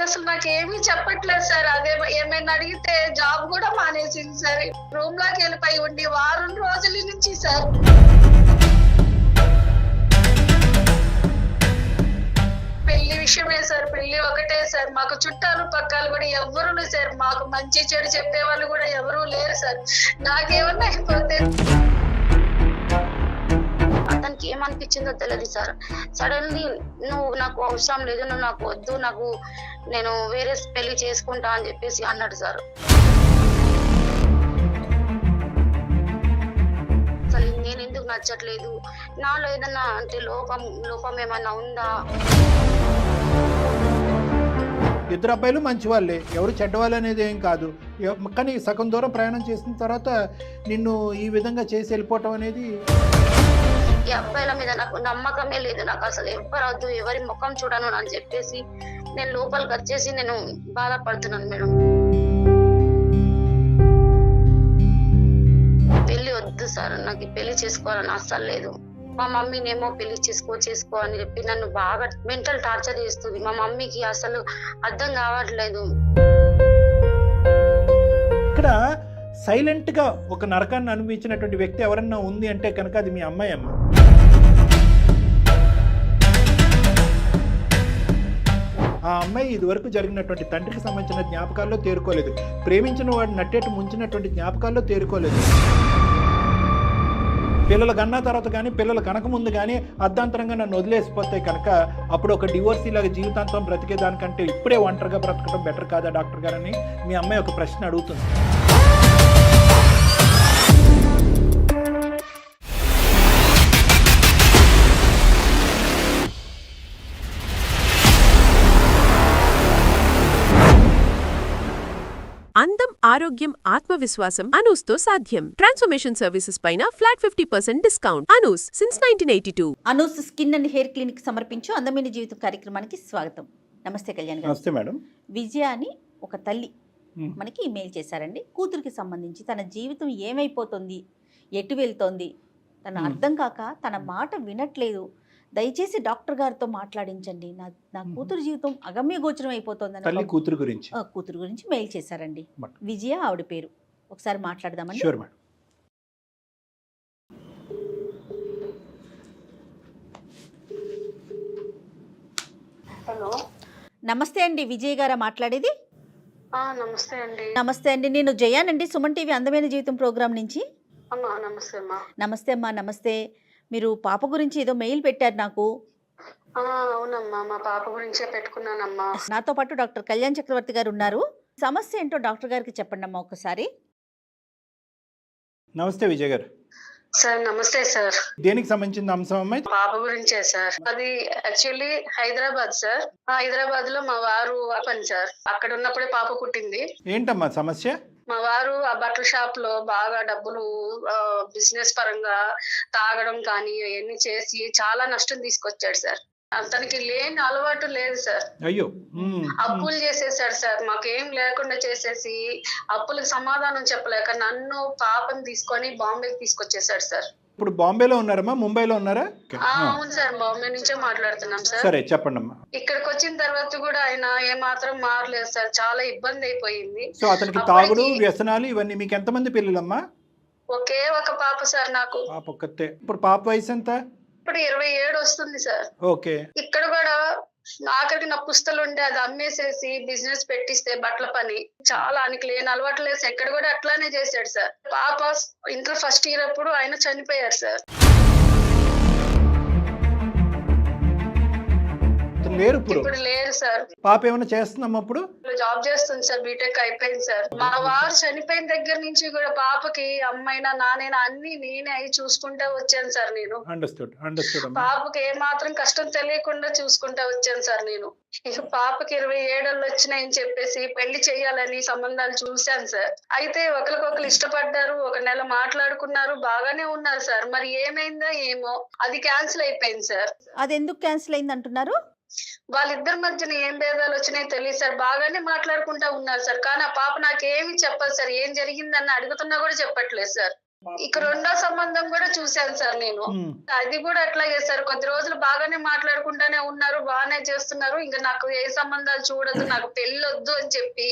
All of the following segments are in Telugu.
అసలు నాకేమీ చెప్పట్లేదు సార్. అదే ఏమైనా అడిగితే జాబ్ కూడా మానేసింది సార్. రూమ్ లోకి వెళ్ళిపోయి ఉండి వారం రోజుల నుంచి సార్. పెళ్లి విషయమే సార్, పెళ్లి ఒకటే సార్. మాకు చుట్టాలు పక్కాలు కూడా ఎవరు సార్, మాకు మంచి చెడు చెప్పే వాళ్ళు కూడా ఎవరూ లేరు సార్. నాకేమన్నా అయిపోతే అతనికి ఏమనిపించిందో తెలియదు సార్. సడన్లీ నువ్వు నాకు అవసరం లేదు, నువ్వు నాకు వద్దు, నేను వేరే పెళ్లి చేసుకుంటా అని చెప్పేసి అన్నాడు సార్. అసలు నేను ఎందుకు నచ్చట్లేదు, నాలో ఏదన్నా అంటే లోపం ఏమన్నా ఉందా? ఇద్దరు అబ్బాయిలు మంచి వాళ్ళే, ఎవరు చెడ్డవాళ్ళు అనేది ఏం కాదు. కానీ సగం దూరం ప్రయాణం చేసిన తర్వాత నిన్ను ఈ విధంగా చేసి వెళ్ళిపోవటం అనేది, ఈ అబ్బాయిల మీద నాకు నమ్మకమే లేదు. నాకు అసలు ఎవ్వరొద్దు, ఎవరి ముఖం చూడను అని చెప్పేసి నేను లోపలికి వచ్చేసి నేను బాధపడుతున్నాను మేడం. పెళ్లి వద్దు సార్, నాకు పెళ్లి చేసుకోవాలని అస్సలు లేదు. మా మమ్మీనేమో పెళ్లి చేసుకో అని చెప్పి నన్ను బాగా మెంటల్ టార్చర్ చేస్తుంది. మా మమ్మీకి అసలు అర్థం కావట్లేదు. ఇక్కడ సైలెంట్గా ఒక నరకాన్ని అనుభవించినటువంటి వ్యక్తి ఎవరన్నా ఉంది అంటే కనుక అది మీ అమ్మాయి అమ్మ. ఆ అమ్మాయి ఇదివరకు జరిగినటువంటి తండ్రికి సంబంధించిన జ్ఞాపకాల్లో తేరుకోలేదు, ప్రేమించిన వాడు నట్టేట్టు ముంచినటువంటి జ్ఞాపకాల్లో తేరుకోలేదు. పిల్లలు కన్నా తర్వాత కానీ పిల్లలు కనక ముందు కానీ అర్ధాంతరంగా నన్ను వదిలేసిపోతే కనుక అప్పుడు ఒక డివోర్స్ ఇలాగ జీవితాంతం బ్రతికేదానికంటే ఇప్పుడే ఒంటరిగా బ్రతకడం బెటర్ కాదా డాక్టర్ గారని మీ అమ్మాయి ఒక ప్రశ్న అడుగుతుంది. అందం, ఆరోగ్యం, ఆత్మవిశ్వాసం అనూస్తో సాధ్యం. ట్రాన్స్ఫర్మేషన్ సర్వీసెస్ పైన flat 50% discount. Anoo's since 1982. Anoo's skin and hair clinic సమర్పించు అందమైన జీవితం కార్యక్రమానికి స్వాగతం. నమస్తే కళ్యాణ్ గారు. నమస్తే మేడం. విజయ అని ఒక తల్లి మనకి ఇమెయిల్ చేశారండి. కూతురికి సంబంధించి తన జీవితం ఏమైపోతుంది, ఎటు వెళ్తోంది, తన అర్థం కాక తన మాట వినట్లేదు, దయచేసి డాక్టర్ గారితో మాట్లాడించండి, నా కూతురు జీవితం అగమ్య గోచరం అయిపోతుంది కూతురు గురించి మెయిల్ చేశారండి. విజయ ఆవిడ పేరు. ఒకసారి మాట్లాడదామండి. హలో, నమస్తే అండి. విజయ్ గారా మాట్లాడేది? నమస్తే అండి. నమస్తే అండి, నేను జయానండి, సుమన్ టీవీ అందమైన జీవితం ప్రోగ్రాం నుంచి. నమస్తే అమ్మా. నమస్తే అమ్మా. నమస్తే. మీరు పాప గురించి ఏదో మెయిల్ పెట్టారు నాకు. అవునమ్మా, మా పాప గురించే పెట్టుకున్నానమ్మా. నాతో పాటు డాక్టర్ కళ్యాణ్ చక్రవర్తి గారు ఉన్నారు. సమస్య ఏంటో డాక్టర్ గారికి చెప్పండి అమ్మా ఒకసారి. నమస్తే విజయ్ గారు. సార్ నమస్తే సార్. దేనికి సంబంధించిన అంశం అమ్మాయి? పాప గురించే సార్. అది యాక్చువల్లీ హైదరాబాద్ సార్. హైదరాబాద్ లో మా వారు పని సార్. అక్కడ ఉన్నప్పుడే పాప పుట్టింది. ఏంటమ్మా సమస్య? మా వారు ఆ బట్టల షాప్ లో బాగా డబ్బులు బిజినెస్ పరంగా తాగడం కానీ అవన్నీ చేసి చాలా నష్టం తీసుకొచ్చాడు సార్. అతనికి లేని అలవాటు లేదు సార్. అయ్యో. అప్పులు చేసేసాడు సార్. మాకేం లేకుండా చేసేసి అప్పులకు సమాధానం చెప్పలేక నన్ను పాపని తీసుకొని బాంబేకి తీసుకొచ్చేసాడు సార్. ఇప్పుడు బాంబేలో ఉన్నారమ్మా, ముంబైలో ఉన్నారా? అవును సార్, బాంబే నుంచే మాట్లాడుతున్నాం సార్. సరే చెప్పండి అమ్మా. ఇక్కడికి వచ్చిన తర్వాత కూడా ఆయన ఏమాత్రం మారలేదు సార్. చాలా ఇబ్బంది అయిపోయింది. సో అతనికి తాగుడు, వ్యసనాలు ఇవన్నీ. మీకు ఎంతమంది పిల్లలమ్మా? ఒకే ఒక పాప సార్ నాకు. పాప ఒక్కతే. ఇప్పుడు పాప వయసు ఎంత? ఇప్పుడు 27 వస్తుంది సార్. ఓకే. ఇక్కడ కూడా ఆఖరికి నా పుస్తలు ఉంటే అది అమ్మేసేసి బిజినెస్ పెట్టిస్తే బట్టల పని. చాలా ఆయనకి లేని అలవాటు లేదు. ఎక్కడ కూడా అట్లానే చేశాడు సార్. పాప ఇంటర్ ఫస్ట్ ఇయర్ అప్పుడు ఆయన చనిపోయారు సార్. లేరు ఇప్పుడు లేరు సార్. పాప ఏమైనా చేస్తున్నాం? అప్పుడు జాబ్ చేస్తుంది సార్. బీటెక్ అయిపోయింది సార్. మా వారు చనిపోయిన దగ్గర నుంచి కూడా పాపకి అమ్మైనా నానైనా అన్ని నేనే అయి చూసుకుంటా వచ్చాను సార్. నేను పాపకి ఏ మాత్రం కష్టం తెలియకుండా చూసుకుంటా వచ్చాను సార్. నేను ఇక పాపకి 27 వచ్చినాయని చెప్పేసి పెళ్లి చెయ్యాలని సంబంధాలు చూశాను సార్. అయితే ఒకరికొకరు ఇష్టపడ్డారు, ఒక నెల మాట్లాడుకున్నారు, బాగానే ఉన్నారు సార్. మరి ఏమైందో ఏమో అది క్యాన్సిల్ అయిపోయింది సార్. అది ఎందుకు క్యాన్సిల్ అయింది అంటున్నారు? వాళ్ళిద్దరి మధ్యన ఏం భేదాలు వచ్చినాయో తెలియదు సార్. బాగానే మాట్లాడుకుంటా ఉన్నారు సార్. కానీ ఆ పాప నాకేమి చెప్పదు సార్. ఏం జరిగిందన్న అడుగుతున్నా కూడా చెప్పట్లేదు సార్. ఇక రెండో సంబంధం కూడా చూశాను సార్ నేను. అది కూడా అట్లా చేశారు. కొద్ది రోజులు బాగానే మాట్లాడుకుంటానే ఉన్నారు, బాగానే చేస్తున్నారు. ఇంకా నాకు ఏ సంబంధాలు చూడదు, నాకు పెళ్లి వద్దు అని చెప్పి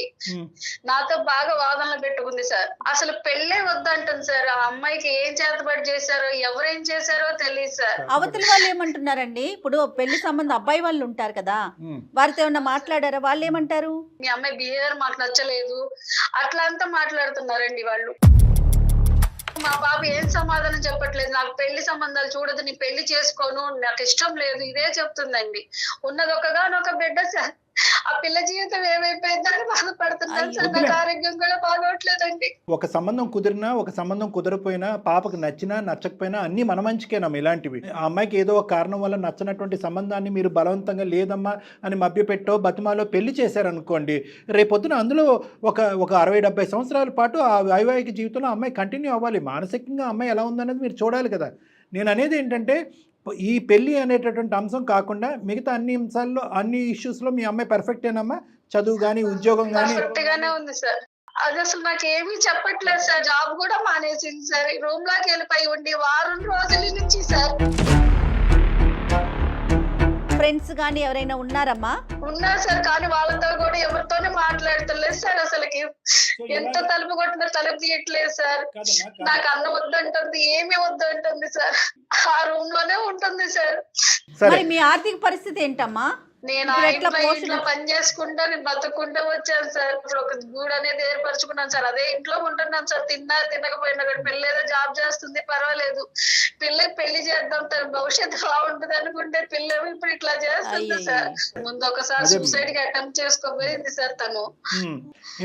నాతో బాగా వాదనలు పెట్టుకుంది సార్. అసలు పెళ్ళే వద్దు అంటుంది సార్. ఆ అమ్మాయికి ఏం చేతబడి చేశారో, ఎవరేం చేశారో తెలియదు సార్. అవతల వాళ్ళు ఏమంటున్నారండి? ఇప్పుడు పెళ్లి సంబంధం అబ్బాయి వాళ్ళు ఉంటారు కదా, వారితో ఏమన్నా మాట్లాడారా? వాళ్ళు ఏమంటారు? మీ అమ్మాయి బిహేవియర్ మాకు నచ్చలేదు అట్లా అంతా మాట్లాడుతున్నారండి వాళ్ళు. మా బాబు ఏం సమాధానం చెప్పట్లేదు. నాకు పెళ్లి సంబంధాలు చూడదు, నీ పెళ్లి చేసుకోను, నాకు ఇష్టం లేదు, ఇదే చెప్తుందండి. ఉన్నది ఒకగానొక బిడ్డ సార్. ఆ పిల్ల జీవితం ఏమైపోయిందని బాధపడుతున్నాను సార్. నాకు ఆరోగ్యం కూడా బాగోట్లేదండి. ఒక సంబంధం కుదిరినా ఒక సంబంధం కుదరపోయినా పాపకు నచ్చినా నచ్చకపోయినా అన్ని మన మంచికేనమ్మా. ఇలాంటివి ఆ అమ్మాయికి ఏదో ఒక కారణం వల్ల నచ్చనటువంటి సంబంధాన్ని మీరు బలవంతంగా లేదమ్మా అని మభ్యపెట్టో బతిమాలో పెళ్లి చేశారనుకోండి, రేపొద్దున అందులో ఒక 60-70 సంవత్సరాల పాటు ఆ వైవాహిక జీవితంలో అమ్మాయి కంటిన్యూ అవ్వాలి. మానసికంగా అమ్మాయి ఎలా ఉందనేది మీరు చూడాలి కదా. నేను అనేది ఏంటంటే ఈ పెళ్లి అనేటటువంటి అంశం కాకుండా మిగతా అన్ని అంశాల్లో అన్ని ఇష్యూస్లో మీ అమ్మాయి పర్ఫెక్టేనమ్మా? చదువు కానీ ఉద్యోగం కానీ? పర్ఫెక్ట్ గానే ఉంది సార్. అది అసలు నాకు ఏమీ చెప్పట్లేదు సార్. జాబ్ కూడా మానేసింది సార్. రూమ్ లోకి వెళ్ళిపోయి ఉండి వారం రోజుల నుంచి సార్. ఫ్రెండ్స్ కానీ ఎవరైనా ఉన్నారమ్మా? ఉన్నారు సార్, కానీ వాళ్ళతో కూడా ఎవరితోనే మాట్లాడతలేదు సార్. అసలుకి ఎంత తలుపు కొట్టినా తలుపు తీయట్లేదు సార్. నాకు అన్నం వద్దంటుంది, ఏమి వద్దంటుంది సార్. ఆ రూమ్ లోనే ఉంటుంది సార్. మరి మీ ఆర్థిక పరిస్థితి ఏంటమ్మా? నేను ఇంట్లో పని చేసుకుంటా, నేను బతుకుంటూ వచ్చాను సార్. ఇప్పుడు ఒక గూడు అనేది ఏర్పరచుకున్నాను సార్. అదే ఇంట్లో ఉంటున్నాను సార్. తినకపోయినా కూడా పిల్ల ఏదో జాబ్ చేస్తుంది, పర్వాలేదు. పిల్లకి పెళ్లి చేద్దాం, తన భవిష్యత్తు బాగుంటుంది అనుకుంటే పిల్ల ఇప్పుడు ఇట్లా చేస్తుంది సార్. ముందు ఒకసారి సూసైడ్ కి అటెంప్ట్ చేసుకోబోయింది సార్ తను.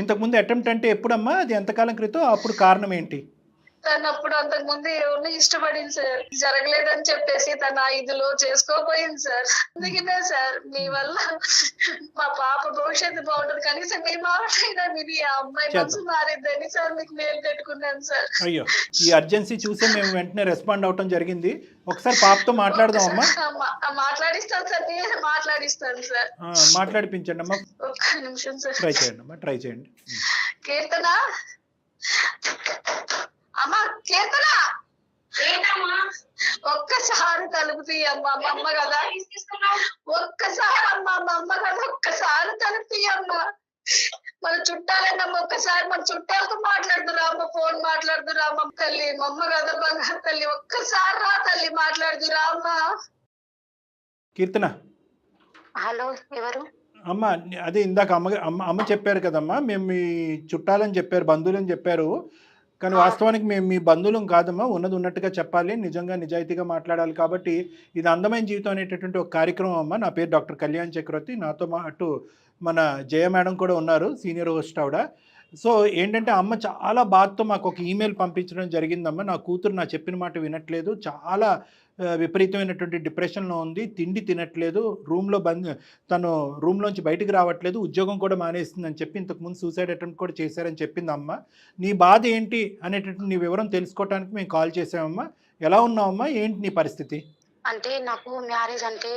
ఇంతకు ముందు అటెంప్ట్ అంటే ఎప్పుడమ్మా? అది ఎంతకాలం క్రితం? అప్పుడు కారణం ఏంటి? తను అప్పుడు అంతకు ముందు ఎవరిని ఇష్టపడింది సార్. జరగలేదని చెప్పేసి తన 5లో చేసుకోపోయింది సార్. అందుకనే సార్ మీ వల్ల మా పాప భవిష్యత్తు బాగుంటుంది, కనీసం మీ మాటైనా మీరు ఆ అమ్మాయి మనసు మారిద్దని సార్ మీకు మేలు పెట్టుకున్నాను సార్. అయ్యో, ఈ అర్జెన్సీ చూసే మేము వెంటనే రెస్పాండ్ అవటం జరిగింది. ఒకసారి పాపతో మాట్లాడదాం అమ్మా. మాట్లాడిస్తాను సార్, నేను మాట్లాడిస్తాను సార్. మాట్లాడిపించండి అమ్మా. ఒక్క నిమిషం సార్. ట్రై చేయండి అమ్మా, ట్రై చేయండి. కీర్తన, అమ్మా కీర్తన, ఒక్కసారి తలుపు తీయమ్మా. మా అమ్మ కదా, ఒక్కసారి అమ్మా, మా అమ్మ కదా, ఒక్కసారి తలుపు తీయమ్మా. మన చుట్టాలేనమ్మా, ఒక్కసారి మన చుట్టాలతో మాట్లాడుతురా అమ్మ, ఫోన్ మాట్లాడుతురా అమ్మ. తల్లి మా అమ్మ కదా, బంగారు తల్లి, ఒక్కసారి రా తల్లి, మాట్లాడుతురా అమ్మా. కీర్తన, హలో, ఎవరు? అమ్మ అదే ఇందాక అమ్మ చెప్పారు కదమ్మా, మేము మీ చుట్టాలని చెప్పారు, బంధువులని చెప్పారు. కానీ వాస్తవానికి మేము మీ బంధువులం కాదమ్మా. ఉన్నది ఉన్నట్టుగా చెప్పాలి, నిజంగా నిజాయితీగా మాట్లాడాలి. కాబట్టి ఇది అందమైన జీవితం అనేటటువంటి ఒక కార్యక్రమం అమ్మ. నా పేరు డాక్టర్ కళ్యాణ్ చక్రవర్తి. నాతో అటు మన జయ మేడం కూడా ఉన్నారు, సీనియర్ హోస్ట్ ఆవిడ. సో ఏంటంటే అమ్మ చాలా బాధతో మాకు ఒక ఈమెయిల్ పంపించడం జరిగిందమ్మా. నా కూతురు నా చెప్పిన మాట వినట్లేదు, చాలా విపరీతమైనటువంటి డిప్రెషన్లో ఉంది, తిండి తినట్లేదు, తను రూమ్లోంచి బయటికి రావట్లేదు, ఉద్యోగం కూడా మానేస్తుందని చెప్పి ఇంతకుముందు సూసైడ్ అటెంప్ట్ కూడా చేశారని చెప్పింది అమ్మ. నీ బాధ ఏంటి అనేటటువంటి నీ వివరం తెలుసుకోవడానికి మేము కాల్ చేసామమ్మా. ఎలా ఉన్నావమ్మా? ఏంటి నీ పరిస్థితి? అంటే నాకు మ్యారేజ్ అంటే,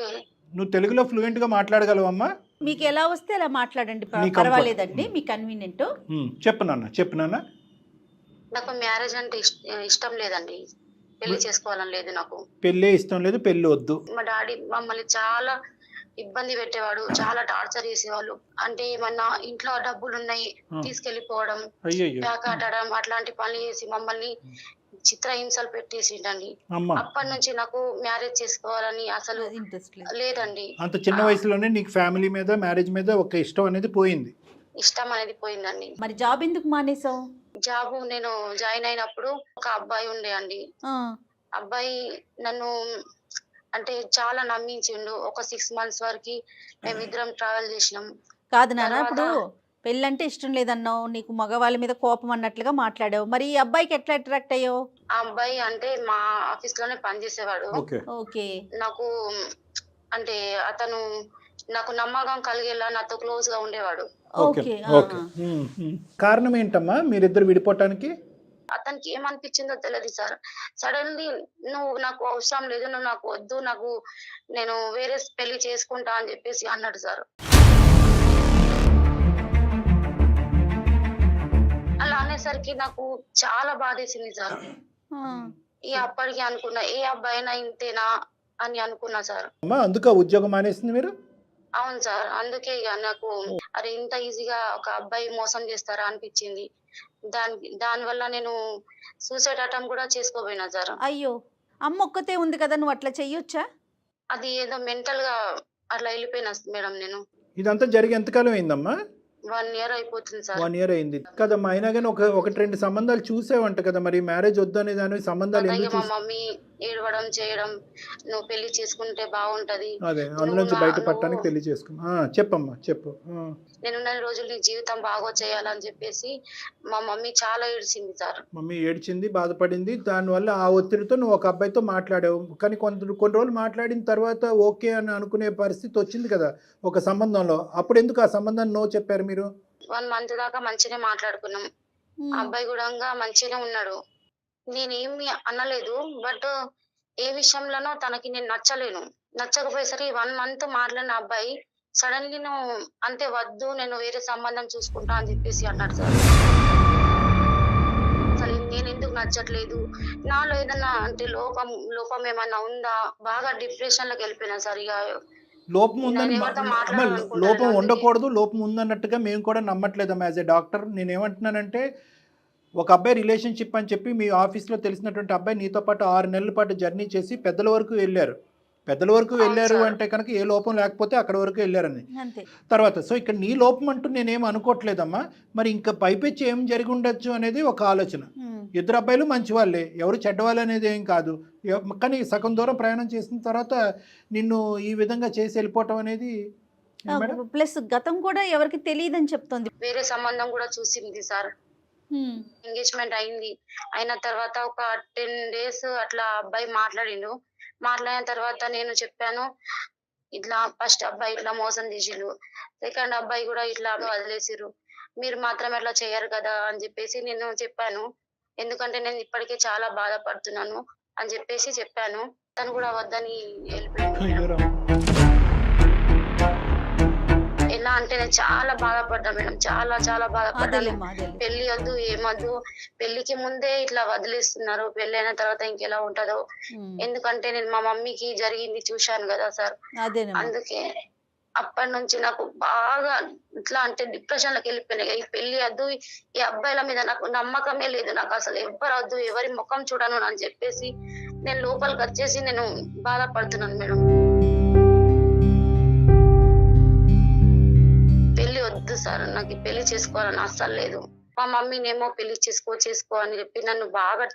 నువ్వు తెలుగులో ఫ్లూయెంట్గా మాట్లాడగలవమ్మా? మీకు ఎలా వస్తే అలా మాట్లాడండి, పర్వాలేదండి, మీ కన్వీనియంట్. చెప్పు నాన్న. నాకు మ్యారేజ్ అంటే ఇష్టం లేదండి. పెళ్లి చేసుకోవాలని లేదు నాకు. పెళ్ళే ఇష్టం లేదు, పెళ్లి వద్దు. మా డాడీ మమ్మల్ని చాలా ఇబ్బంది పెట్టేవాడు, చాలా టార్చర్ చేసేవాళ్ళు. అంటే ఏమన్నా ఇంట్లో డబ్బులు ఉన్నాయి తీసుకెళ్లిపోవడం, పేకాటడం, అట్లాంటి పనులు చేసి మమ్మల్ని చిత్రహింసలు పెట్టేసిండండి. అప్పటి నుంచి నాకు మ్యారేజ్ చేసుకోవాలని అసలు లేదండి. అంత చిన్న వయసులోనే నీకు ఫ్యామిలీ మీద, మ్యారేజ్ మీద ఒక ఇష్టం అనేది పోయింది? ఇష్టం అనేది పోయిందండి. మరి జాబ్ ఎందుకు మానేసావు? జాబ్ నేను జాయిన్ అయినప్పుడు ఒక అబ్బాయి ఉండే అండి. అబ్బాయి నన్ను అంటే చాలా నమ్మించిండు. ఒక 6 months వరకు మేమిద్దరం ట్రావెల్ చేసినాం. కాదు నాన్న, ఇప్పుడు పెళ్ళంటే ఇష్టం లేదన్నావు, నీకు మగవాళ్ళ మీద కోపం అన్నట్లుగా మాట్లాడావు. మరి ఈ అబ్బాయికి ఎట్లా అట్రాక్ట్ అయ్యావు? ఆ అబ్బాయి అంటే మా ఆఫీస్ లోనే పనిచేసేవాడు. ఓకే. నాకు అంటే అతను నాకు నమ్మకం కలిగేలా నాతో క్లోజ్ గా ఉండేవాడు. కారణం ఏంటమ్మా మీరిద్దరు విడిపోవటానికి? అతనికి ఏమనిపించిందో తెలియదు సార్. సడన్లీ నువ్వు నాకు అవసరం లేదు, నువ్వు నాకు వద్దు, నేను వేరే పెళ్లి చేసుకుంటా అని చెప్పేసి అన్నాడు సార్. అలా అనేసరికి నాకు చాలా బాధేసింది సార్. ఇక అప్పటికి అనుకున్నా ఏ అబ్బాయినా ఇంతేనా అని అనుకున్నా సార్. అమ్మా అందుకే ఉద్యోగం మానేసింది మీరు? అవును సార్. అందుకే ఇక నాకు అరే ఇంత ఈజీగా ఒక అబ్బాయి మోసం చేస్తారా అనిపించింది. దానివల్ల నేను సూసైడ్ అటెంప్ట్ కూడా చేసుకోపోయినా సార్. అయ్యో, అమ్మ ఒక్కతే ఉంది కదా, నువ్వు అట్లా చెయ్యొచ్చా? అది ఏదో మెంటల్ గా అట్లా వెళ్ళిపోయినా మేడం నేను. ఇదంతా జరిగి ఎంతకాలం అయిందమ్మా? 1 year అయిపోతుంది సార్. 1 year అయింది కదమ్మా. అయినా కానీ ఒకటి 2 సంబంధాలు చూసేవంట కదా, మరి మ్యారేజ్ వద్దనే దాని సంబంధాలు ఎందుకు మా మమ్మీ ఏడవడం చేయడం, నువ్వు పెళ్లి చేసుకుంటే బాగుంటది, అదే అందులోంచి బయటపడటానికి పెళ్లి చేసుకున్నా. చెప్పమ్మా చెప్పు. నేనున్న రోజులు నీ జీవితం బాగో చేయాలని చెప్పేసి మా మమ్మీ చాలా ఏడ్చింది సార్. మమ్మీ ఏడ్చింది, బాధపడింది. దానివల్ల ఆ ఒత్తిడితో నువ్వు ఒక అబ్బాయితో మాట్లాడావు. కానీ కొన్ని రోజులు మాట్లాడిన తర్వాత ఓకే అని అనుకునే పరిస్థితి వచ్చింది కదా ఒక సంబంధంలో. అప్పుడు ఎందుకు ఆ సంబంధాన్ని నో చెప్పారు మీరు? 1 month దాకా మంచిగానే మాట్లాడుకున్నాం. అబ్బాయి కూడా మంచిగానే ఉన్నాడు. నేనేమి అనలేదు. బట్ ఏ విషయంలోనో తనకి నేను నచ్చలేను. నచ్చకపోయేసరికి 1 month మాట్లాడిన అబ్బాయి సడన్లీ నువ్వు అంతే వద్దు, నేను వేరే సంబంధం చూసుకుంటా అని చెప్పేసి అన్నాడు సార్. అసలు నేను ఎందుకు నచ్చట్లేదు, నాలో ఏదన్నా అంటే లోపం ఏమన్నా ఉందా, బాగా డిప్రెషన్ లోకి వెళ్ళిపోయినా సార్. ఇక లోపం ఉందని లోపం ఉండకూడదు, లోపం ఉందన్నట్టుగా మేము కూడా నమ్మట్లేదమ్మా. యాజ్ ఏ డాక్టర్ నేనేమంటున్నానంటే, ఒక అబ్బాయి రిలేషన్షిప్ అని చెప్పి మీ ఆఫీస్లో తెలిసినటువంటి అబ్బాయి నీతో పాటు 6 నెలల పాటు జర్నీ చేసి పెద్దల వరకు వెళ్ళారు అంటే కనుక ఏ లోపం లేకపోతే అక్కడ వరకు వెళ్ళారని తర్వాత. సో ఇక్కడ నీ లోపం అంటూ నేనేం అనుకోవట్లేదమ్మా. మరి ఇంకా పైపెచ్చి ఏం జరిగి ఉండొచ్చు అనేది ఒక ఆలోచన. 2 అబ్బాయిలు మంచి వాళ్ళే, ఎవరు చెడ్డవాళ్ళు అనేది ఏం కాదు. కానీ సగం దూరం ప్రయాణం చేసిన తర్వాత నిన్ను ఈ విధంగా చేసి వెళ్ళిపోవటం అనేది ప్లస్ గతం కూడా ఎవరికి తెలియదని చెప్తుంది. వేరే సంబంధం కూడా చూసింది సార్. ఎంగేజ్మెంట్ అయింది. అయిన తర్వాత ఒక 10 days అట్లా అబ్బాయి మాట్లాడిన తర్వాత నేను చెప్పాను, ఇట్లా ఫస్ట్ అబ్బాయి ఇట్లా మోసం చేసిరు, సెకండ్ అబ్బాయి కూడా ఇట్లా వదిలేసిరు, మీరు మాత్రం ఎట్లా చేయరు కదా అని చెప్పేసి నేను చెప్పాను. ఎందుకంటే నేను ఇప్పటికే చాలా బాధపడుతున్నాను అని చెప్పేసి చెప్పాను. తను కూడా వద్దని వెళ్ళిపోయాను. ఎలా అంటే నేను చాలా బాధపడ్డా మేడం, చాలా బాధపడ్డాను. పెళ్లి వద్దు ఏమొద్దు, పెళ్లికి ముందే ఇట్లా వదిలేస్తున్నారు, పెళ్లి అయిన తర్వాత ఇంకెలా ఉంటదో. ఎందుకంటే నేను మా మమ్మీకి జరిగింది చూశాను కదా సార్. అందుకే అప్పటి నుంచి నాకు బాగా ఇట్లా అంటే డిప్రెషన్ లోకి వెళ్ళిపోయినాయి. ఈ పెళ్లి వద్దు, ఈ అబ్బాయిల మీద నాకు నమ్మకమే లేదు, నాకు అసలు ఎవ్వరు వద్దు, ఎవరి ముఖం చూడను అని చెప్పేసి నేను లోపలికి వచ్చేసి నేను బాధపడుతున్నాను మేడం. పెళ్లి వద్దు సార్, నాకు పెళ్లి చేసుకోవాలని అస్సలు లేదు. మా మమ్మీనేమో పెళ్లి చేసుకో అని చెప్పి నన్ను బాగా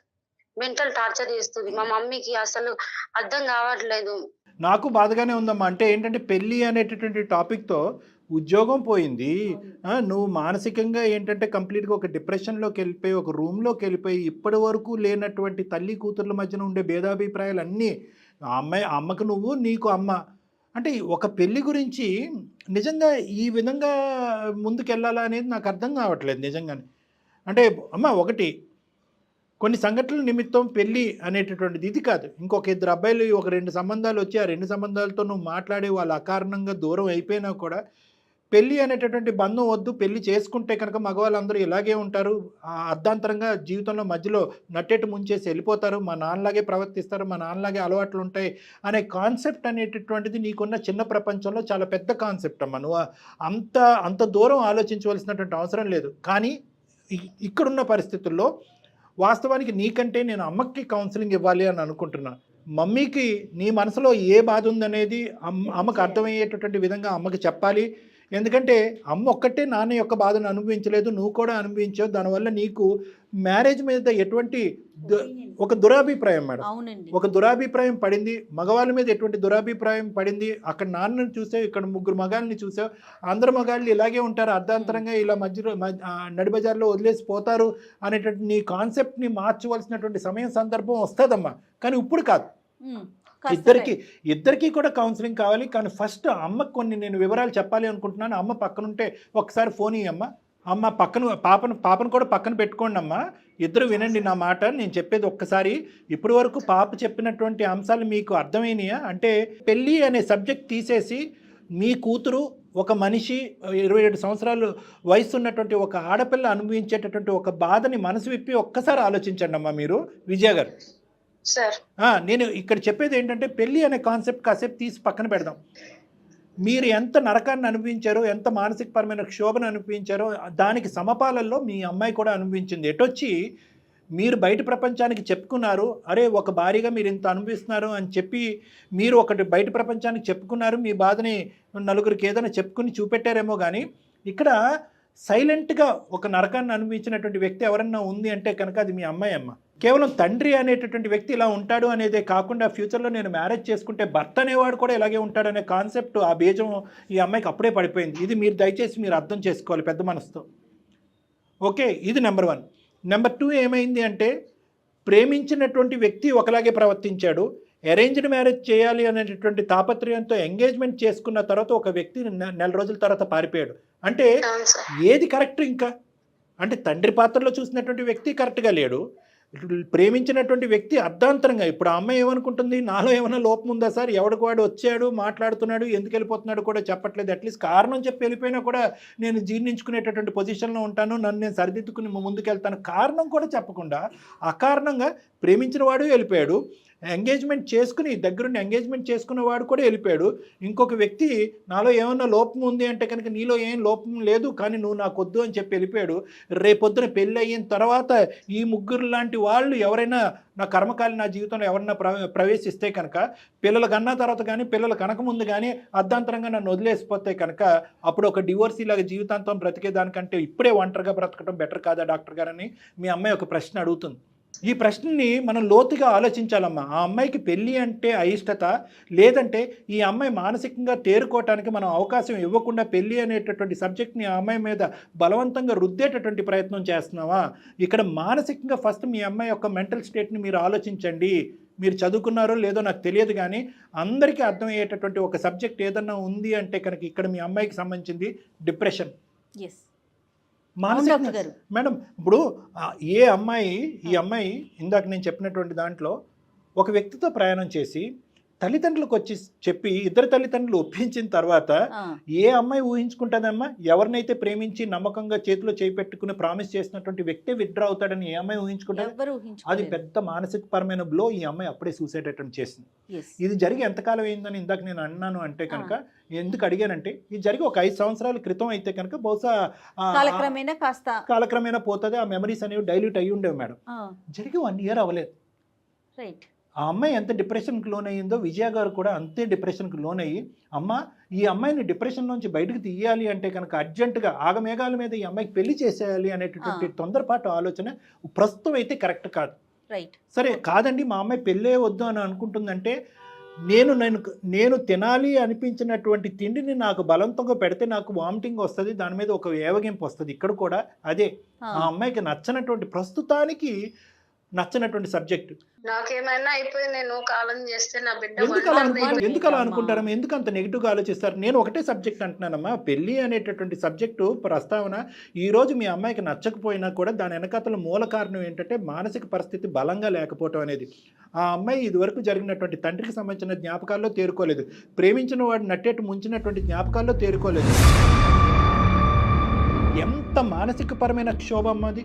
మెంటల్ టార్చర్ చేస్తుంది. మా మమ్మీకి అసలు అర్థం కావట్లేదు. నాకు బాధగానే ఉందమ్మా. అంటే ఏంటంటే పెళ్లి అనేటటువంటి టాపిక్తో ఉద్యోగం పోయింది, నువ్వు మానసికంగా ఏంటంటే కంప్లీట్గా ఒక డిప్రెషన్లోకి వెళ్ళిపోయి, ఒక రూమ్లోకి వెళ్ళిపోయి, ఇప్పటి వరకు లేనటువంటి తల్లి కూతుర్ల మధ్యన ఉండే భేదాభిప్రాయాలు అన్నీ, అమ్మకు నువ్వు, నీకు అమ్మ. అంటే ఒక పెళ్లి గురించి నిజంగా ఈ విధంగా ముందుకెళ్ళాలా అనేది నాకు అర్థం కావట్లేదు నిజంగానే. అంటే అమ్మ ఒకటి, కొన్ని సంఘటనల నిమిత్తం పెళ్ళి అనేటటువంటిది ఇది కాదు. ఇంకొక 2 అబ్బాయిలు ఒక 2 సంబంధాలు వచ్చి ఆ 2 సంబంధాలతో నువ్వు మాట్లాడి వాళ్ళు అకారణంగా దూరం అయిపోయినా కూడా పెళ్ళి అనేటటువంటి బంధం వద్దు, పెళ్లి చేసుకుంటే కనుక మగవాళ్ళందరూ ఇలాగే ఉంటారు, అర్ధాంతరంగా జీవితంలో మధ్యలో నట్టేటు ముంచేసి వెళ్ళిపోతారు, మా నాన్నలాగే ప్రవర్తిస్తారు, మా నాన్నలాగే అలవాట్లు ఉంటాయి అనే కాన్సెప్ట్ అనేటటువంటిది నీకున్న చిన్న ప్రపంచంలో చాలా పెద్ద కాన్సెప్ట్ అమ్మ. నువ్వు అంత దూరం ఆలోచించవలసినటువంటి అవసరం లేదు. కానీ ఇక్కడున్న పరిస్థితుల్లో వాస్తవానికి నీకంటే నేను అమ్మకి కౌన్సిలింగ్ ఇవ్వాలి అని అనుకుంటున్నా. మమ్మీకి నీ మనసులో ఏ బాధ ఉందనేది అమ్మకు అర్థమయ్యేటటువంటి విధంగా అమ్మకి చెప్పాలి. ఎందుకంటే అమ్మ ఒక్కటే నాన్న యొక్క బాధను అనుభవించలేదు, నువ్వు కూడా అనుభవించావు. దానివల్ల నీకు మ్యారేజ్ మీద ఎటువంటి ఒక దురాభిప్రాయం మేడం, ఒక దురాభిప్రాయం పడింది. మగవాళ్ళ మీద ఎటువంటి దురాభిప్రాయం పడింది. అక్కడ నాన్నని చూసావు, ఇక్కడ 3 మగాళ్ళని చూసావు. అందరు మగాళ్ళు ఇలాగే ఉంటారు, అర్ధాంతరంగా ఇలా మధ్యలో నడిబజార్లో వదిలేసి పోతారు అనేటువంటి నీ కాన్సెప్ట్ని మార్చవలసినటువంటి సమయం సందర్భం వస్తుందమ్మా. కానీ ఇప్పుడు కాదు. ఇద్దరికి కూడా కౌన్సిలింగ్ కావాలి. కానీ ఫస్ట్ అమ్మకు కొన్ని నేను వివరాలు చెప్పాలి అనుకుంటున్నాను. అమ్మ పక్కనుంటే ఒకసారి ఫోన్ ఇయ్యమ్మ. అమ్మ పాపను కూడా పక్కన పెట్టుకోండి అమ్మ. ఇద్దరు వినండి నా మాట, నేను చెప్పేది ఒక్కసారి. ఇప్పటి వరకు పాప చెప్పినటువంటి అంశాలు మీకు అర్థమైనాయా? అంటే పెళ్ళి అనే సబ్జెక్ట్ తీసేసి మీ కూతురు ఒక మనిషి 27 సంవత్సరాలు వయసు ఉన్నటువంటి ఒక ఆడపిల్ల అనుభవించేటటువంటి ఒక బాధని మనసు విప్పి ఒక్కసారి ఆలోచించండి అమ్మా మీరు, విజయ గారు. సార్ నేను ఇక్కడ చెప్పేది ఏంటంటే పెళ్ళి అనే కాన్సెప్ట్ కాసేపు తీసి పక్కన పెడదాం. మీరు ఎంత నరకాన్ని అనుభవించారో, ఎంత మానసికపరమైన క్షోభను అనుభవించారో దానికి సమపాలల్లో మీ అమ్మాయి కూడా అనుభవించింది. ఎటొచ్చి మీరు బయట ప్రపంచానికి చెప్పుకున్నారు, అరే ఒక భారీగా మీరు ఇంత అనుభవిస్తున్నారు అని చెప్పి మీరు ఒకటి బయట ప్రపంచానికి చెప్పుకున్నారు, మీ బాధని నలుగురికి ఏదైనా చెప్పుకుని చూపెట్టారేమో. కానీ ఇక్కడ సైలెంట్గా ఒక నరకాన్ని అనుభవించినటువంటి వ్యక్తి ఎవరన్నా ఉంది అంటే కనుక అది మీ అమ్మాయి అమ్మ. కేవలం తండ్రి అనేటటువంటి వ్యక్తి ఇలా ఉంటాడు అనేదే కాకుండా ఫ్యూచర్లో నేను మ్యారేజ్ చేసుకుంటే భర్త అనేవాడు కూడా ఇలాగే ఉంటాడనే కాన్సెప్ట్, ఆ బీజం ఈ అమ్మాయికి అప్పుడే పడిపోయింది. ఇది మీరు దయచేసి మీరు అర్థం చేసుకోవాలి పెద్ద మనసుతో. ఓకే, ఇది నెంబర్ 1. నెంబర్ 2 ఏమైంది అంటే ప్రేమించినటువంటి వ్యక్తి ఒకలాగే ప్రవర్తించాడు. అరేంజ్డ్ మ్యారేజ్ చేయాలి అనేటటువంటి తాపత్రయంతో ఎంగేజ్మెంట్ చేసుకున్న తర్వాత ఒక వ్యక్తి నెల రోజుల తర్వాత పారిపోయాడు. అంటే ఏది కరెక్ట్? ఇంకా అంటే తండ్రి పాత్రలో చూసినటువంటి వ్యక్తి కరెక్ట్గా లేడు, ప్రేమించినటువంటి వ్యక్తి అర్ధాంతరంగా. ఇప్పుడు ఆ అమ్మాయి ఏమనుకుంటుంది, నాలో ఏమైనా లోపం ఉందా సార్, ఎవడికి వాడు వచ్చాడు మాట్లాడుతున్నాడు ఎందుకు వెళ్ళిపోతున్నాడు కూడా చెప్పట్లేదు, అట్లీస్ట్ కారణం చెప్పి వెళ్ళిపోయినా కూడా నేను జీర్ణించుకునేటటువంటి పొజిషన్లో ఉంటాను, నన్ను నేను సరిదిద్దుకుని ముందుకెళ్తాను, కారణం కూడా చెప్పకుండా అకారణంగా ప్రేమించిన వాడు వెళ్ళిపోయాడు, ఎంగేజ్మెంట్ చేసుకుని దగ్గరుండి ఎంగేజ్మెంట్ చేసుకున్న వాడు కూడా వెళ్ళిపోయాడు. ఇంకొక వ్యక్తి నాలో ఏమన్నా లోపం ఉంది అంటే కనుక నీలో ఏం లోపం లేదు కానీ నువ్వు నాకు వద్దు అని చెప్పి వెళ్ళిపోయాడు. రేపొద్దున పెళ్ళి అయిన తర్వాత ఈ ముగ్గురు లాంటి వాళ్ళు ఎవరైనా నా కర్మకాలి నా జీవితంలో ఎవరైనా ప్రవేశిస్తే కనుక, పిల్లలు కన్నా తర్వాత కానీ పిల్లలు కనకముందు కానీ అర్ధాంతరంగా నన్ను వదిలేసిపోతే కనుక అప్పుడు ఒక డివోర్స్ ఇలాగ జీవితాంతం బ్రతికేదానికంటే ఇప్పుడే ఒంటరిగా బ్రతకడం బెటర్ కాదా డాక్టర్ గారని మీ అమ్మాయి ఒక ప్రశ్న అడుగుతుంది. ఈ ప్రశ్నని మనం లోతుగా ఆలోచించాలమ్మా. ఆ అమ్మాయికి పెళ్ళి అంటే అయిష్టత, లేదంటే ఈ అమ్మాయి మానసికంగా తేరుకోవటానికి మనం అవకాశం ఇవ్వకుండా పెళ్ళి అనేటటువంటి సబ్జెక్ట్ని ఆ అమ్మాయి మీద బలవంతంగా రుద్దేటటువంటి ప్రయత్నం చేస్తున్నావా? ఇక్కడ మానసికంగా ఫస్ట్ మీ అమ్మాయి యొక్క మెంటల్ స్టేట్ని మీరు ఆలోచించండి. మీరు చదువుకున్నారో లేదో నాకు తెలియదు కానీ అందరికీ అర్థమయ్యేటటువంటి ఒక సబ్జెక్ట్ ఏదన్నా ఉంది అంటే కనుక ఇక్కడ మీ అమ్మాయికి సంబంధించింది డిప్రెషన్. మానసిక మేడం, ఇప్పుడు ఈ అమ్మాయి ఇందాక నేను చెప్పినటువంటి దాంట్లో ఒక వ్యక్తితో ప్రయాణం చేసి తల్లిదండ్రులకు వచ్చి చెప్పి ఇద్దరు తల్లిదండ్రులు ఒప్పించిన తర్వాత ఏ అమ్మాయి ఊహించుకుంటుందమ్మా? ఎవరినైతే ప్రేమించి నమ్మకంగా చేతిలో చేయి పెట్టుకుని ప్రామిస్ చేసినటువంటి వ్యక్తే విత్డ్రా అవుతాడని ఏ అమ్మాయి ఊహించుకుంటుంది? అది పెద్ద మానసిక పరమైన బ్లో. ఈ అమ్మాయి అప్పుడే సూసైడ్ అటెంప్ట్ చేసింది. ఇది జరిగి ఎంతకాలం అయిందని ఇందాక నేను అన్నాను అంటే కనుక ఎందుకు అడిగానంటే ఇది జరిగి ఒక 5 సంవత్సరాల క్రితం అయితే కనుక బహుశా కాలక్రమేణా పోతుంది, ఆ మెమరీస్ అనేవి డైల్యూట్ అయ్యి ఉండేవి మేడం. జరిగి 1 year అవ్వలేదు. ఆ అమ్మాయి ఎంత డిప్రెషన్కి లోన్ అయ్యిందో విజయ గారు కూడా అంతే డిప్రెషన్కి లోన్ అయ్యి, అమ్మ ఈ అమ్మాయిని డిప్రెషన్ నుంచి బయటకు తీయాలి అంటే కనుక అర్జెంటుగా ఆగమేఘాల మీద ఈ అమ్మాయికి పెళ్లి చేసేయాలి అనేటటువంటి తొందరపాటు ఆలోచన ప్రస్తుతం అయితే కరెక్ట్ కాదు. సరే కాదండి మా అమ్మాయి పెళ్ళే వద్దు అని అనుకుంటుందంటే నేను తినాలి అనిపించినటువంటి తిండిని నాకు బలవంతంగా పెడితే నాకు వామిటింగ్ వస్తుంది, దాని మీద ఒక ఏవగింపు వస్తుంది. ఇక్కడ కూడా అదే ఆ అమ్మాయికి నచ్చనటువంటి ప్రస్తుతానికి నచ్చనటువంటి సబ్జెక్ట్. నాకేమైనా అయిపోయి నేను కాలం చేస్తే నా బిడ్డ ఎందుకు అలా అనుకుంటారమ్మా? ఎందుకు అంత నెగిటివ్గా ఆలోచిస్తారు? నేను ఒకటే సబ్జెక్ట్ అంటున్నానమ్మా, పెళ్ళి అనేటటువంటి సబ్జెక్టు ప్రస్తావన ఈ రోజు మీ అమ్మాయికి నచ్చకపోయినా కూడా దాని వెనకాతల మూల కారణం ఏంటంటే మానసిక పరిస్థితి బలంగా లేకపోవటం అనేది. ఆ అమ్మాయి ఇదివరకు జరిగినటువంటి తండ్రికి సంబంధించిన జ్ఞాపకాల్లో తేరుకోలేదు, ప్రేమించిన వాడు నట్టేట్టు ముంచినటువంటి జ్ఞాపకాల్లో తేరుకోలేదు. ఎంత మానసిక పరమైన క్షోభం అది.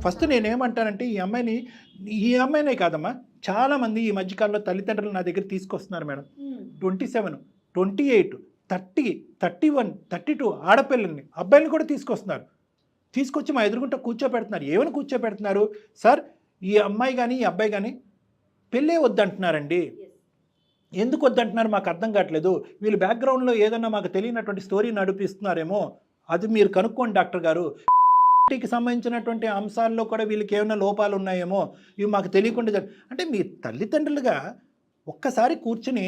ఫస్ట్ నేనేమంటానంటే ఈ అమ్మాయినే కాదమ్మా, చాలామంది ఈ మధ్యకాలంలో తల్లిదండ్రులు నా దగ్గర తీసుకొస్తున్నారు మేడం. 27, 28, 30, 31, 32 ఆడపిల్లల్ని అబ్బాయిని కూడా తీసుకొచ్చి మా ఎదురుగుంట కూర్చోపెడుతున్నారు. ఏమని కూర్చోపెడుతున్నారు? సార్ ఈ అమ్మాయి కానీ ఈ అబ్బాయి కానీ పెళ్ళే వద్దంటున్నారండి. ఎందుకు వద్దంటున్నారు మాకు అర్థం కావట్లేదు. వీళ్ళు బ్యాక్గ్రౌండ్లో ఏదన్నా మాకు తెలియనటువంటి స్టోరీ నడిపిస్తున్నారేమో, అది మీరు కనుక్కోండి డాక్టర్ గారు. కి సంబంధించినటువంటి అంశాల్లో కూడా వీళ్ళకి ఏమైనా లోపాలు ఉన్నాయేమో ఇవి మాకు తెలియకుండా. అంటే మీ తల్లిదండ్రులుగా ఒక్కసారి కూర్చుని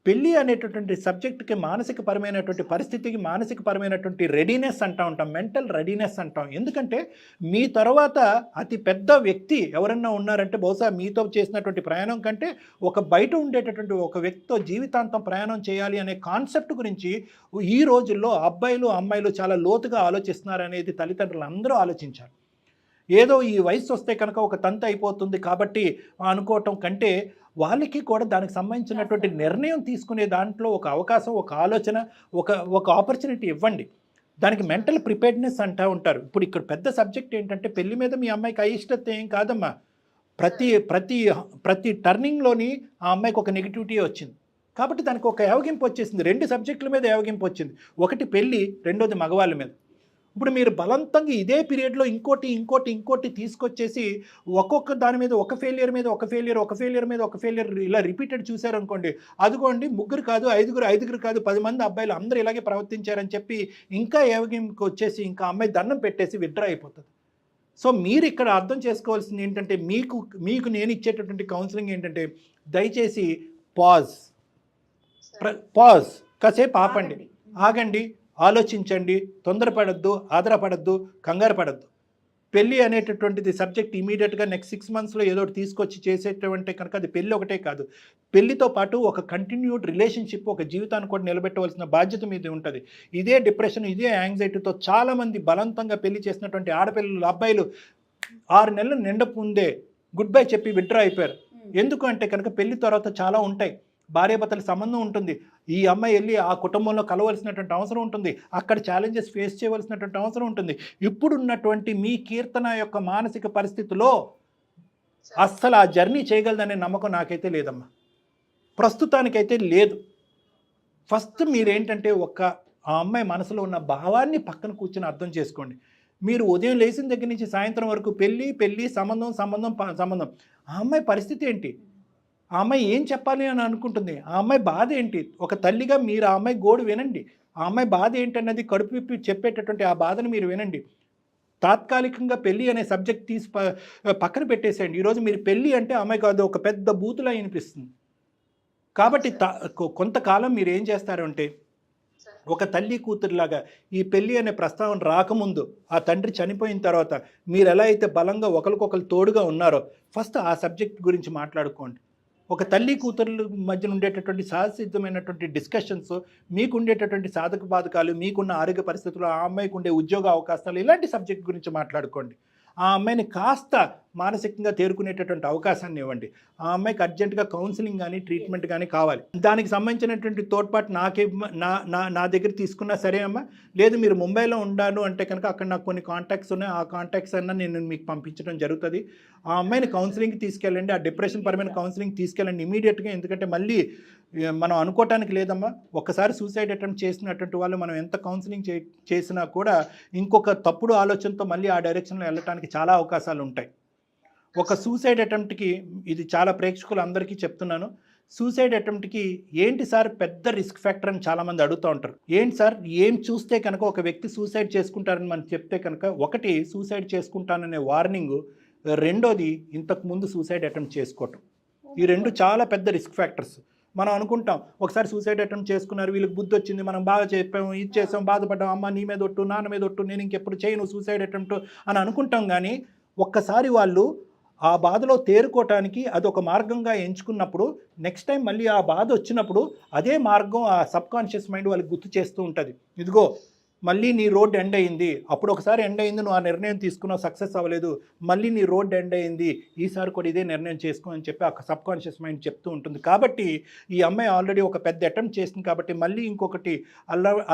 పెళ్ళి అనేటటువంటి సబ్జెక్ట్కి మానసిక పరమైనటువంటి పరిస్థితికి మానసిక పరమైనటువంటి రెడీనెస్ అంటూ ఉంటాం, మెంటల్ రెడీనెస్ అంటాం. ఎందుకంటే మీ తర్వాత అతి పెద్ద వ్యక్తి ఎవరన్నా ఉన్నారంటే బహుశా మీతో చేసినటువంటి ప్రయాణం కంటే ఒక బయట ఉండేటటువంటి ఒక వ్యక్తితో జీవితాంతం ప్రయాణం చేయాలి అనే కాన్సెప్ట్ గురించి ఈ రోజుల్లో అబ్బాయిలు అమ్మాయిలు చాలా లోతుగా ఆలోచిస్తున్నారనేది తల్లిదండ్రులు అందరూ ఆలోచించాలి. ఏదో ఈ వయసు వస్తే కనుక ఒక తంతు అయిపోతుంది కాబట్టి అనుకోవటం కంటే వాళ్ళకి కూడా దానికి సంబంధించినటువంటి నిర్ణయం తీసుకునే దాంట్లో ఒక అవకాశం, ఒక ఆలోచన, ఒక ఆపర్చునిటీ ఇవ్వండి. దానికి మెంటల్ ప్రిపేర్డ్నెస్ అంటూ ఉంటారు. ఇప్పుడు ఇక్కడ పెద్ద సబ్జెక్ట్ ఏంటంటే పెళ్లి మీద మీ అమ్మాయికి అయిష్టత ఏం కాదమ్మా. ప్రతి టర్నింగ్లోని ఆ అమ్మాయికి ఒక నెగిటివిటీ వచ్చింది కాబట్టి దానికి ఒక ఏవగింపు వచ్చేసింది. 2 సబ్జెక్టుల మీద ఏవగింపు వచ్చింది. ఒకటి పెళ్ళి, రెండోది మగవాళ్ళ మీద. ఇప్పుడు మీరు బలవంతంగా ఇదే పీరియడ్లో ఇంకోటి తీసుకొచ్చేసి ఒక్కొక్క దాని మీద ఒక ఫెయిలియర్ మీద ఒక ఫెయిలియర్ ఇలా రిపీటెడ్ చూశారనుకోండి, అదిగోండి 3 కాదు 5 కాదు 10 మంది అబ్బాయిలు అందరూ ఇలాగే ప్రవర్తించారని చెప్పి ఇంకా ఏవగింపుకి వచ్చేసి ఇంకా అమ్మాయి దండం పెట్టేసి విత్డ్రా అయిపోతుంది. సో మీరు ఇక్కడ అర్థం చేసుకోవాల్సింది ఏంటంటే మీకు నేను ఇచ్చేటటువంటి కౌన్సిలింగ్ ఏంటంటే దయచేసి పాజ్ కాసేపు ఆగండి, ఆలోచించండి, తొందరపడద్దు, ఆదరపడద్దు, కంగారు పడద్దు. పెళ్ళి అనేటటువంటిది సబ్జెక్ట్ ఇమీడియట్గా నెక్స్ట్ 6 మంత్స్లో ఏదో తీసుకొచ్చి చేసేటువంటి కనుక అది పెళ్ళి ఒకటే కాదు, పెళ్ళితో పాటు ఒక కంటిన్యూడ్ రిలేషన్షిప్, ఒక జీవితాన్ని కూడా నిలబెట్టవలసిన బాధ్యత మీద ఉంటుంది. ఇదే డిప్రెషన్, ఇదే యాంగ్జైటీతో చాలామంది బలవంతంగా పెళ్లి చేసినటువంటి ఆడపిల్లలు, అబ్బాయిలు 6 నెలలు నిండపుందే గుడ్ బై చెప్పి విత్డ్రా అయిపోయారు. ఎందుకు అంటే కనుక పెళ్లి తర్వాత చాలా ఉంటాయి, భార్యాభర్తల సంబంధం ఉంటుంది, ఈ అమ్మాయి వెళ్ళి ఆ కుటుంబంలో కలవలసినటువంటి అవసరం ఉంటుంది, అక్కడ ఛాలెంజెస్ ఫేస్ చేయవలసినటువంటి అవసరం ఉంటుంది. ఇప్పుడున్నటువంటి మీ కీర్తన యొక్క మానసిక పరిస్థితిలో అస్సలు ఆ జర్నీ చేయగలదనే నమ్మకం నాకైతే లేదమ్మా, ప్రస్తుతానికైతే లేదు. ఫస్ట్ మీరేంటంటే ఆ అమ్మాయి మనసులో ఉన్న భావాన్ని పక్కన కూర్చొని అర్థం చేసుకోండి. మీరు ఉదయం లేచిన దగ్గర నుంచి సాయంత్రం వరకు పెళ్ళి సంబంధం, ఆ అమ్మాయి పరిస్థితి ఏంటి, ఆ అమ్మాయి ఏం చెప్పాలి అని అనుకుంటుంది, ఆ అమ్మాయి బాధ ఏంటి, ఒక తల్లిగా మీరు ఆ అమ్మాయి గోడు వినండి. ఆ అమ్మాయి బాధ ఏంటన్నది కడుపు విప్పి చెప్పేటటువంటి ఆ బాధను మీరు వినండి. తాత్కాలికంగా పెళ్ళి అనే సబ్జెక్ట్ తీసి పక్కన పెట్టేసేయండి. ఈరోజు మీరు పెళ్ళి అంటే అమ్మాయికి అది ఒక పెద్ద బూతులా అనిపిస్తుంది. కాబట్టి కొంతకాలం మీరు ఏం చేస్తారు అంటే ఒక తల్లి కూతురులాగా ఈ పెళ్ళి అనే ప్రస్తావన రాకముందు, ఆ తండ్రి చనిపోయిన తర్వాత మీరు ఎలా అయితే బలంగా ఒకరికొకరు తోడుగా ఉన్నారో ఫస్ట్ ఆ సబ్జెక్ట్ గురించి మాట్లాడుకోండి. ఒక తల్లి కూతుర్ల మధ్యన ఉండేటటువంటి సహసిద్ధమైనటువంటి డిస్కషన్స్, మీకు ఉండేటటువంటి సాధక బాధకాలు, మీకున్న ఆరోగ్య పరిస్థితులు, ఆ అమ్మాయికి ఉండే ఉద్యోగ అవకాశాలు, ఇలాంటి సబ్జెక్ట్ గురించి మాట్లాడుకోండి. ఆ అమ్మాయిని కాస్త మానసికంగా తేరుకునేటటువంటి అవకాశాన్ని ఇవ్వండి. ఆ అమ్మాయికి అర్జెంటుగా కౌన్సిలింగ్ కానీ ట్రీట్మెంట్ కానీ కావాలి. దానికి సంబంధించినటువంటి తోడ్పాటు నా దగ్గర తీసుకున్నా సరే అమ్మా, లేదు మీరు ముంబైలో ఉండాను అంటే కనుక అక్కడ నాకు కొన్ని కాంటాక్ట్స్ ఉన్నాయి, ఆ కాంటాక్ట్స్ అన్నా నేను మీకు పంపించడం జరుగుతుంది. ఆ అమ్మాయిని కౌన్సిలింగ్కి తీసుకెళ్ళండి, ఆ డిప్రెషన్ పరమైన కౌన్సిలింగ్ తీసుకెళ్ళండి ఇమీడియట్గా. ఎందుకంటే మళ్ళీ మనం అనుకోవటానికి లేదమ్మా, ఒక్కసారి సూసైడ్ అటెంప్ట్ చేసినటువంటి వాళ్ళు మనం ఎంత కౌన్సిలింగ్ చేసినా కూడా ఇంకొక తప్పుడు ఆలోచనతో మళ్ళీ ఆ డైరెక్షన్లో వెళ్ళటానికి చాలా అవకాశాలు ఉంటాయి. ఒక సూసైడ్ అటెంప్ట్కి, ఇది చాలా ప్రేక్షకులు అందరికీ చెప్తున్నాను, సూసైడ్ అటెంప్ట్కి ఏంటి సార్ పెద్ద రిస్క్ ఫ్యాక్టర్ అని చాలామంది అడుగుతూ ఉంటారు. ఏంటి సార్ ఏం చూస్తే కనుక ఒక వ్యక్తి సూసైడ్ చేసుకుంటారని మనం చెప్తే కనుక, ఒకటి సూసైడ్ చేసుకుంటాననే వార్నింగు, రెండోది ఇంతకుముందు సూసైడ్ అటెంప్ట్ చేసుకోవటం. ఈ రెండు చాలా పెద్ద రిస్క్ ఫ్యాక్టర్స్. మనం అనుకుంటాం ఒకసారి సూసైడ్ అటెంప్ట్ చేసుకున్నారు, వీళ్ళకి బుద్ధి వచ్చింది, మనం బాగా చెప్పాము, ఇది చేసాం, బాధపడ్డాం, అమ్మ నీ మీద ఒట్టు, నాన్న మీద ఒట్టు, నేను ఇంకెప్పుడు చేయను సూసైడ్ అటెంప్ట్ అని అనుకుంటాం. కానీ ఒక్కసారి వాళ్ళు ఆ బాధలో తేరుకోవటానికి అదొక మార్గంగా ఎంచుకున్నప్పుడు నెక్స్ట్ టైం మళ్ళీ ఆ బాధ వచ్చినప్పుడు అదే మార్గం ఆ సబ్కాన్షియస్ మైండ్ వాళ్ళకి గుర్తు చేస్తూ ఉంటుంది. ఇదిగో మళ్ళీ నీ రోడ్ ఎండ్ అయింది, అప్పుడు ఒకసారి ఎండ్ అయింది, నువ్వు ఆ నిర్ణయం తీసుకున్నావు, సక్సెస్ అవ్వలేదు, మళ్ళీ నీ రోడ్ ఎండ్ అయింది, ఈసారి కూడా ఇదే నిర్ణయం చేసుకో అని చెప్పి ఆ సబ్కాన్షియస్ మైండ్ చెప్తూ ఉంటుంది. కాబట్టి ఈ అమ్మాయి ఆల్రెడీ ఒక పెద్ద అటెంప్ట్ చేసింది కాబట్టి మళ్ళీ ఇంకొకటి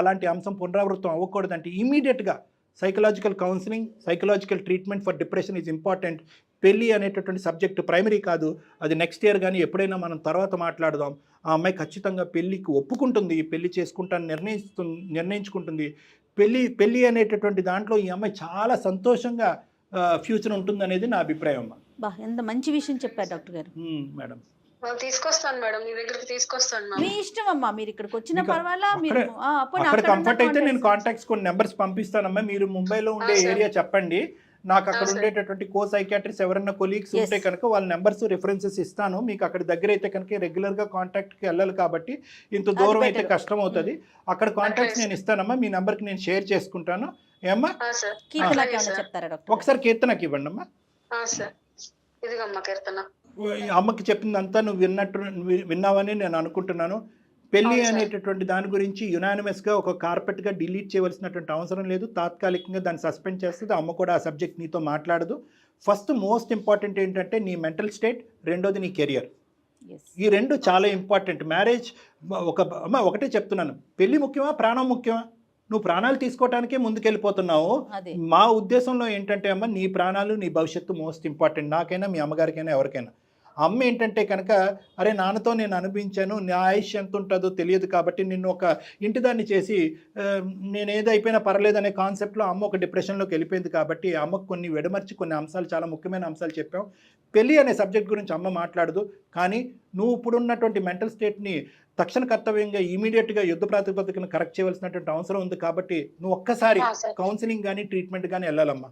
అలాంటి అంశం పునరావృతం అవ్వకూడదంటే ఇమీడియట్గా psychological counselling, psychological treatment for depression is important. పెళ్ళి అనేటటువంటి సబ్జెక్టు ప్రైమరీ కాదు, అది నెక్స్ట్ ఇయర్ కానీ ఎప్పుడైనా మనం తర్వాత మాట్లాడదాం. ఆ అమ్మాయి ఖచ్చితంగా పెళ్ళికి ఒప్పుకుంటుంది, పెళ్ళి చేసుకుంటాను నిర్ణయించుకుంటుంది. పెళ్ళి అనేటటువంటి దాంట్లో ఈ అమ్మాయి చాలా సంతోషంగా ఫ్యూచర్ ఉంటుంది అనేది నా అభిప్రాయం అమ్మా. ఎంత మంచి విషయం చెప్పారు డాక్టర్ గారు. మేడం తీసుకొస్తాను మేడం, మీ దగ్గరికి తీసుకొస్తాను. మీ ఇష్టం అమ్మా, మీరు ఇక్కడికి వచ్చిన పర్వాలా, మీరు అక్కడ కంఫర్ట్ అయితే నేను కాంటాక్ట్స్ కొన్ని నెంబర్స్ పంపిస్తానమ్మా. మీరు ముంబైలో ఉండే ఏరియా చెప్పండి, నాకు అక్కడ ఉండేటటువంటి కో సైకాట్రిస్ట్ ఎవరైనా కొలీగ్స్ ఉంటే కనుక వాళ్ళ నెంబర్స్ రిఫరెన్సెస్ ఇస్తాను మీకు. అక్కడ దగ్గర అయితే కనుక రెగ్యులర్గా కాంటాక్ట్కి వెళ్ళాలి కాబట్టి ఇంత దూరం అయితే కష్టం అవుతుంది. అక్కడ కాంటాక్ట్స్ నేను ఇస్తానమ్మా, మీ నెంబర్కి నేను షేర్ చేసుకుంటాను. ఏమ్మా ఒకసారి కీర్తనకి ఇవ్వండి అమ్మా. అమ్మకి చెప్పిందంతా నువ్వు విన్నావని నేను అనుకుంటున్నాను. పెళ్ళి అనేటటువంటి దాని గురించి యునానిమస్గా ఒక కార్పెట్గా డిలీట్ చేయవలసినటువంటి అవసరం లేదు. తాత్కాలికంగా దాన్ని సస్పెండ్ చేస్తుంది. అమ్మ కూడా ఆ సబ్జెక్ట్ నీతో మాట్లాడదు. ఫస్ట్ మోస్ట్ ఇంపార్టెంట్ ఏంటంటే నీ మెంటల్ స్టేట్, రెండోది నీ కెరియర్. Yes. ఈ రెండు చాలా ఇంపార్టెంట్. మ్యారేజ్ ఒకటే చెప్తున్నాను, పెళ్లి ముఖ్యమా ప్రాణం ముఖ్యమా? నువ్వు ప్రాణాలు తీసుకోవటానికే ముందుకెళ్ళిపోతున్నావు. అదే మా ఉద్దేశంలో ఏంటంటే అమ్మ, నీ ప్రాణాలు నీ భవిష్యత్తు మోస్ట్ ఇంపార్టెంట్, నాకైనా మీ అమ్మగారికైనా ఎవరికైనా. అమ్మ ఏంటంటే కనుక, అరే నాన్నతో నేను అనిపించాను, నా ఆయుష్ ఎంత ఉంటుందో తెలియదు కాబట్టి నిన్ను ఒక ఇంటిదాన్ని చేసి నేను ఏదైపోయినా పర్లేదు అనే కాన్సెప్ట్లో అమ్మ ఒక డిప్రెషన్లోకి వెళ్ళిపోయింది. కాబట్టి అమ్మకు కొన్ని వెడమర్చి కొన్ని అంశాలు, చాలా ముఖ్యమైన అంశాలు చెప్పాం. పెళ్ళి అనే సబ్జెక్ట్ గురించి అమ్మ మాట్లాడదు, కానీ నువ్వు ఇప్పుడున్నటువంటి మెంటల్ స్టేట్ని తక్షణ కర్తవ్యంగా ఇమీడియట్గా యుద్ధ ప్రాతిపదికను కరెక్ట్ చేయవలసినటువంటి అవసరం ఉంది. కాబట్టి నువ్వు ఒక్కసారి కౌన్సిలింగ్ కానీ ట్రీట్మెంట్ కానీ వెళ్ళాలమ్మా.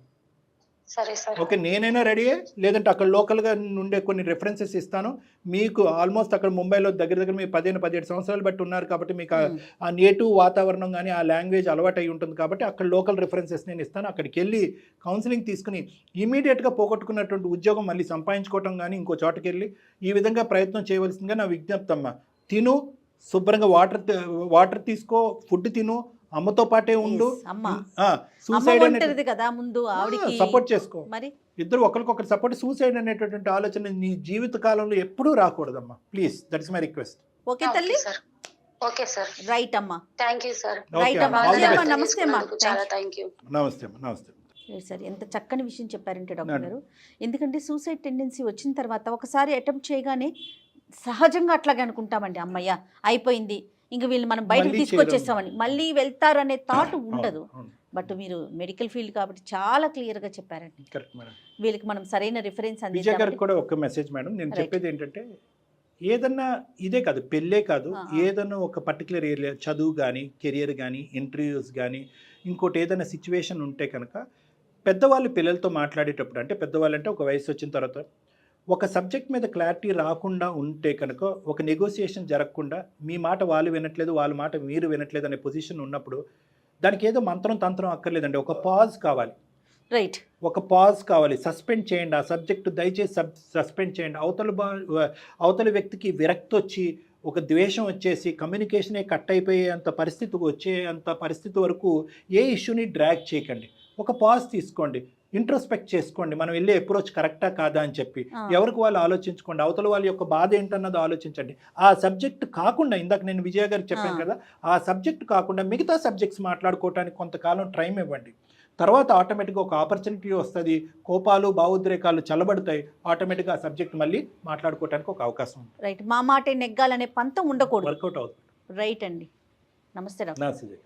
సరే సార్. ఓకే, నేనైనా రెడీయే, లేదంటే అక్కడ లోకల్గా ఉండే కొన్ని రెఫరెన్సెస్ ఇస్తాను మీకు. ఆల్మోస్ట్ అక్కడ ముంబైలో దగ్గర మీరు 15-17 సంవత్సరాలు బట్టి ఉన్నారు కాబట్టి మీకు ఆ నేటివ్ వాతావరణం కానీ ఆ లాంగ్వేజ్ అలవాటు అయి ఉంటుంది కాబట్టి అక్కడ లోకల్ రెఫరెన్సెస్ నేను ఇస్తాను. అక్కడికి వెళ్ళి కౌన్సిలింగ్ తీసుకుని ఇమీడియట్గా పోగొట్టుకున్నటువంటి ఉద్యోగం మళ్ళీ సంపాదించుకోవటం కానీ ఇంకో చోటకి వెళ్ళి ఈ విధంగా ప్రయత్నం చేయవలసిందిగా నా విజ్ఞప్తి అమ్మ. తిను శుభ్రంగా, వాటర్ తీసుకో, ఫుడ్ తిను, అమ్మతో పాటే ఉండు. సూసైడ్ అనేది కదా ముందు ఆవిడకి సపోర్ట్ చేసుకో, మరి ఇద్దరు ఒకరికొకరు సపోర్ట్. సూసైడ్ అనేటటువంటి ఆలోచన నీ జీవిత కాలంలో ఎప్పుడూ రాకూడదమ్మా, please. That is my request. Okay తల్లి. Okay sir. రైట్ అమ్మా. Thank you sir. రైట్ అమ్మా. నమస్తే అమ్మా. చాలా థాంక్యూ. నమస్తే అమ్మా. నమస్తే సార్. ఎంత చక్కని విషయం చెప్పారంటే డాక్టర్ గారు. ఎందుకంటే సూసైడ్ టెండెన్సీ వచ్చిన తర్వాత ఒకసారి అటెంప్ట్ చేయగానే సహజంగా అట్లాగే అనుకుంటామండి, అమ్మయ్య అయిపోయింది, ఇంక వీళ్ళు మనం బయటకు తీసుకొచ్చేస్తామని, మళ్ళీ వెళ్తారనే థాట్ ఉండదు. బట్ మీరు మెడికల్ ఫీల్డ్ కాబట్టి చాలా క్లియర్గా చెప్పారండి. వీళ్ళకి మనం సరైన రిఫరెన్స్ అందించాలి. కూడా ఒక మెసేజ్ మేడం, నేను చెప్పేది ఏంటంటే, ఏదన్నా ఇదే కాదు, పెళ్ళే కాదు, ఏదన్నా ఒక పర్టికులర్ ఏరియా, చదువు కానీ, కెరియర్ కానీ, ఇంటర్వ్యూస్ కానీ, ఇంకోటి ఏదైనా సిచ్యువేషన్ ఉంటే కనుక పెద్దవాళ్ళు పిల్లలతో మాట్లాడేటప్పుడు, అంటే పెద్దవాళ్ళు అంటే ఒక వయసు వచ్చిన తర్వాత ఒక సబ్జెక్ట్ మీద క్లారిటీ రాకుండా ఉంటే కనుక, ఒక నెగోసియేషన్ జరగకుండా, మీ మాట వాళ్ళు వినట్లేదు, వాళ్ళ మాట మీరు వినట్లేదు అనే పొజిషన్ ఉన్నప్పుడు దానికి ఏదో మంత్రం తంత్రం అక్కర్లేదండి, ఒక పాజ్ కావాలి. రైట్, ఒక పాజ్ కావాలి. సస్పెండ్ చేయండి ఆ సబ్జెక్టు, దయచేసి సస్పెండ్ చేయండి. అవతల వ్యక్తికి విరక్తి వచ్చి, ఒక ద్వేషం వచ్చేసి, కమ్యూనికేషనే కట్ అయిపోయేంత పరిస్థితికి వచ్చేంత పరిస్థితి వరకు ఏ ఇష్యూని డ్రాగ్ చేయకండి. ఒక పాజ్ తీసుకోండి, ఇంట్రోస్పెక్ట్ చేసుకోండి, మనం వెళ్ళే అప్రోచ్ కరెక్టా కాదా అని చెప్పి ఎవరికి వాళ్ళు ఆలోచించుకోండి. అవతల వాళ్ళ యొక్క బాధ ఏంటన్నది ఆలోచించండి. ఆ సబ్జెక్ట్ కాకుండా, ఇందాక నేను విజయ గారికి చెప్పాను కదా, ఆ సబ్జెక్ట్ కాకుండా మిగతా సబ్జెక్ట్స్ మాట్లాడుకోవడానికి కొంతకాలం టైం ఇవ్వండి. తర్వాత ఆటోమేటిక్గా ఒక ఆపర్చునిటీ వస్తుంది, కోపాలు భావోద్రేకాలు చల్లబడతాయి, ఆటోమేటిక్గా ఆ సబ్జెక్ట్ మళ్ళీ మాట్లాడుకోవడానికి ఒక అవకాశం ఉంది. రైట్, మా మాట నెగ్గాలనే పంతం ఉండకూడదు, వర్కౌట్ అవుతుంది. రైట్ అండి. నమస్తే డాక్టర్. నమస్తే.